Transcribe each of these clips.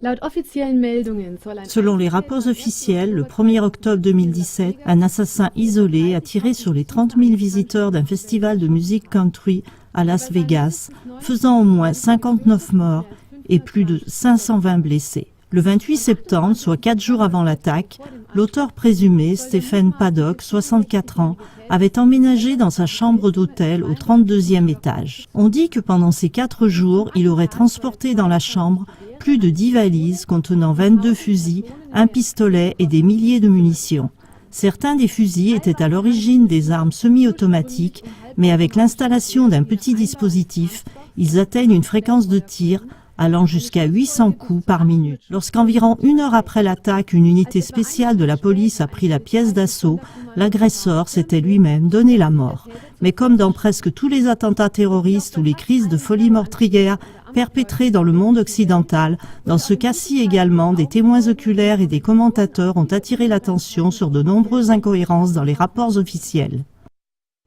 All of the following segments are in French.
Selon les rapports officiels, le 1er octobre 2017, un assassin isolé a tiré sur les 30 000 visiteurs d'un festival de musique country à Las Vegas, faisant au moins 59 morts et plus de 520 blessés. Le 28 septembre, soit 4 jours avant l'attaque, l'auteur présumé, Stephen Paddock, 64 ans, avait emménagé dans sa chambre d'hôtel au 32e étage. On dit que pendant ces 4 jours, il aurait transporté dans la chambre plus de 10 valises contenant 22 fusils, un pistolet et des milliers de munitions. Certains des fusils étaient à l'origine des armes semi-automatiques, mais avec l'installation d'un petit dispositif, ils atteignent une fréquence de tir allant jusqu'à 800 coups par minute. Lorsqu'environ 1 heure après l'attaque, une unité spéciale de la police a pris la pièce d'assaut, l'agresseur s'était lui-même donné la mort. Mais comme dans presque tous les attentats terroristes ou les crises de folie meurtrière perpétrées dans le monde occidental, dans ce cas-ci également, des témoins oculaires et des commentateurs ont attiré l'attention sur de nombreuses incohérences dans les rapports officiels.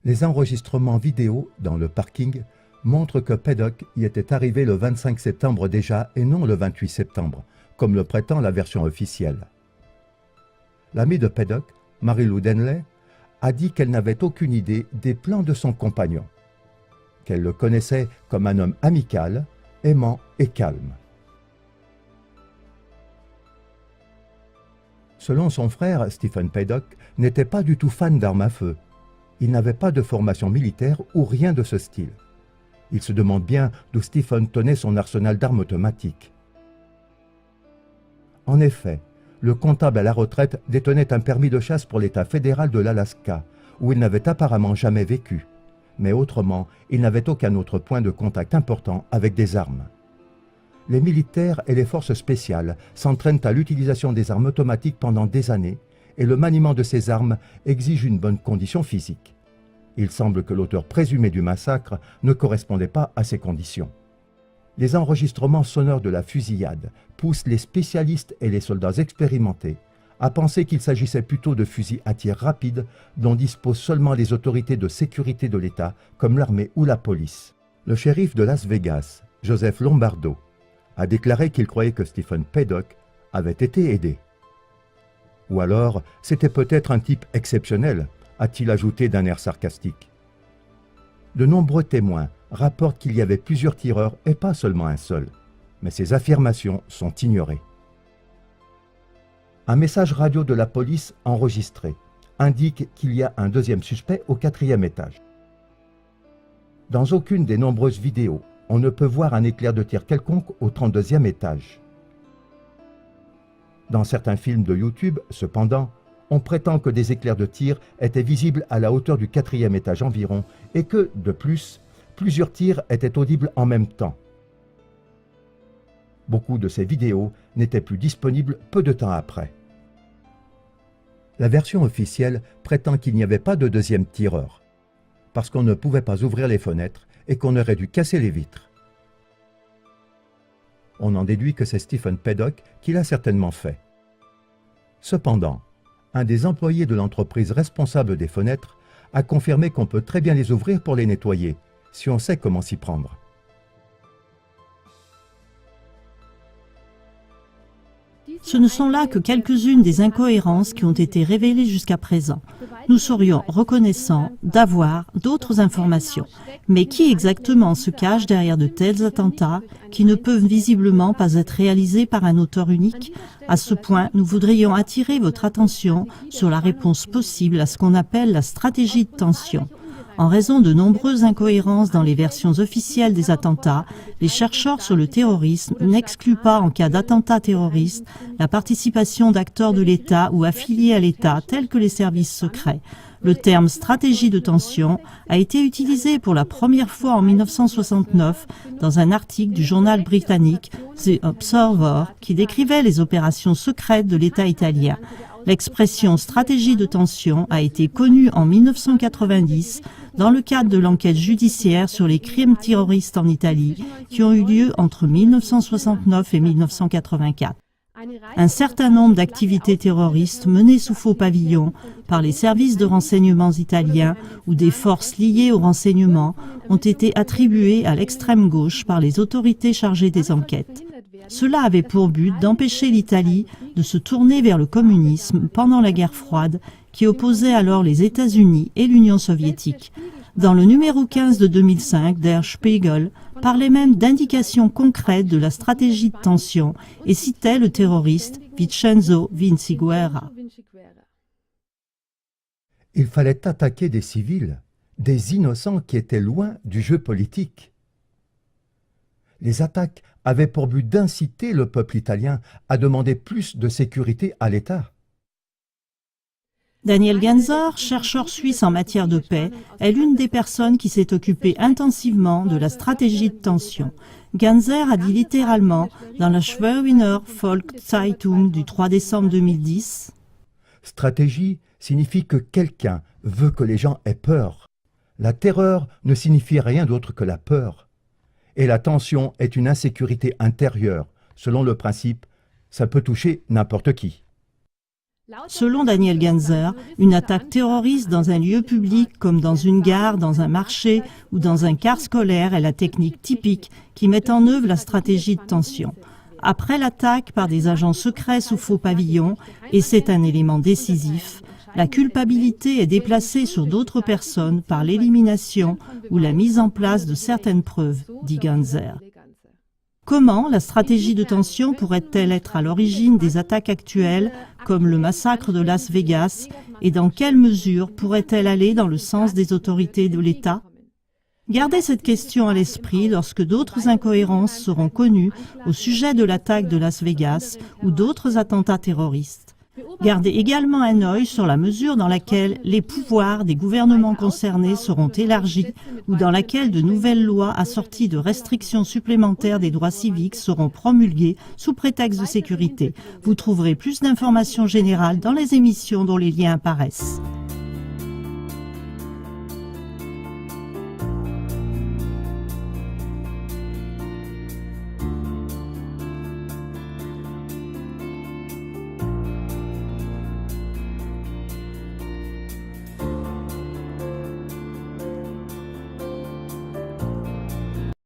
Les enregistrements vidéo dans le parking montre que Paddock y était arrivé le 25 septembre déjà et non le 28 septembre, comme le prétend la version officielle. L'amie de Paddock, Mary Lou Denley, a dit qu'elle n'avait aucune idée des plans de son compagnon, qu'elle le connaissait comme un homme amical, aimant et calme. Selon son frère, Stephen Paddock n'était pas du tout fan d'armes à feu. Il n'avait pas de formation militaire ou rien de ce style. Il se demande bien d'où Stephen tenait son arsenal d'armes automatiques. En effet, le comptable à la retraite détenait un permis de chasse pour l'État fédéral de l'Alaska, où il n'avait apparemment jamais vécu. Mais autrement, il n'avait aucun autre point de contact important avec des armes. Les militaires et les forces spéciales s'entraînent à l'utilisation des armes automatiques pendant des années, et le maniement de ces armes exige une bonne condition physique. Il semble que l'auteur présumé du massacre ne correspondait pas à ces conditions. Les enregistrements sonores de la fusillade poussent les spécialistes et les soldats expérimentés à penser qu'il s'agissait plutôt de fusils à tir rapide dont disposent seulement les autorités de sécurité de l'État comme l'armée ou la police. Le shérif de Las Vegas, Joseph Lombardo, a déclaré qu'il croyait que Stephen Paddock avait été aidé. Ou alors, c'était peut-être un type exceptionnel, a-t-il ajouté d'un air sarcastique. De nombreux témoins rapportent qu'il y avait plusieurs tireurs et pas seulement un seul, mais ces affirmations sont ignorées. Un message radio de la police enregistré indique qu'il y a un deuxième suspect au 4e étage. Dans aucune des nombreuses vidéos, on ne peut voir un éclair de tir quelconque au 32e étage. Dans certains films de YouTube, cependant, on prétend que des éclairs de tir étaient visibles à la hauteur du 4e étage environ et que, de plus, plusieurs tirs étaient audibles en même temps. Beaucoup de ces vidéos n'étaient plus disponibles peu de temps après. La version officielle prétend qu'il n'y avait pas de deuxième tireur, parce qu'on ne pouvait pas ouvrir les fenêtres et qu'on aurait dû casser les vitres. On en déduit que c'est Stephen Paddock qui l'a certainement fait. Cependant, un des employés de l'entreprise responsable des fenêtres a confirmé qu'on peut très bien les ouvrir pour les nettoyer, si on sait comment s'y prendre. Ce ne sont là que quelques-unes des incohérences qui ont été révélées jusqu'à présent. Nous serions reconnaissants d'avoir d'autres informations. Mais qui exactement se cache derrière de tels attentats qui ne peuvent visiblement pas être réalisés par un auteur unique? À ce point, nous voudrions attirer votre attention sur la réponse possible à ce qu'on appelle la stratégie de tension. En raison de nombreuses incohérences dans les versions officielles des attentats, les chercheurs sur le terrorisme n'excluent pas, en cas d'attentat terroriste, la participation d'acteurs de l'État ou affiliés à l'État, tels que les services secrets. Le terme « stratégie de tension » a été utilisé pour la première fois en 1969 dans un article du journal britannique The Observer qui décrivait les opérations secrètes de l'État italien. L'expression « stratégie de tension » a été connue en 1990 dans le cadre de l'enquête judiciaire sur les crimes terroristes en Italie qui ont eu lieu entre 1969 et 1984. Un certain nombre d'activités terroristes menées sous faux pavillon par les services de renseignements italiens ou des forces liées au renseignement ont été attribuées à l'extrême gauche par les autorités chargées des enquêtes. Cela avait pour but d'empêcher l'Italie de se tourner vers le communisme pendant la guerre froide qui opposait alors les États-Unis et l'Union soviétique. Dans le numéro 15 de 2005, Der Spiegel parlait même d'indications concrètes de la stratégie de tension et citait le terroriste Vincenzo Vinciguerra. Il fallait attaquer des civils, des innocents qui étaient loin du jeu politique. Les attaques avaient pour but d'inciter le peuple italien à demander plus de sécurité à l'État. Daniel Ganser, chercheur suisse en matière de paix, est l'une des personnes qui s'est occupée intensivement de la stratégie de tension. Ganser a dit littéralement dans la Schweriner Volkszeitung du 3 décembre 2010 « Stratégie signifie que quelqu'un veut que les gens aient peur. La terreur ne signifie rien d'autre que la peur. Et la tension est une insécurité intérieure. Selon le principe, ça peut toucher n'importe qui. » Selon Daniel Ganser, une attaque terroriste dans un lieu public comme dans une gare, dans un marché ou dans un car scolaire est la technique typique qui met en œuvre la stratégie de tension. Après l'attaque par des agents secrets sous faux pavillon, et c'est un élément décisif, la culpabilité est déplacée sur d'autres personnes par l'élimination ou la mise en place de certaines preuves, dit Ganser. Comment la stratégie de tension pourrait-elle être à l'origine des attaques actuelles, comme le massacre de Las Vegas, et dans quelle mesure pourrait-elle aller dans le sens des autorités de l'État? Gardez cette question à l'esprit lorsque d'autres incohérences seront connues au sujet de l'attaque de Las Vegas ou d'autres attentats terroristes. Gardez également un œil sur la mesure dans laquelle les pouvoirs des gouvernements concernés seront élargis ou dans laquelle de nouvelles lois assorties de restrictions supplémentaires des droits civiques seront promulguées sous prétexte de sécurité. Vous trouverez plus d'informations générales dans les émissions dont les liens apparaissent.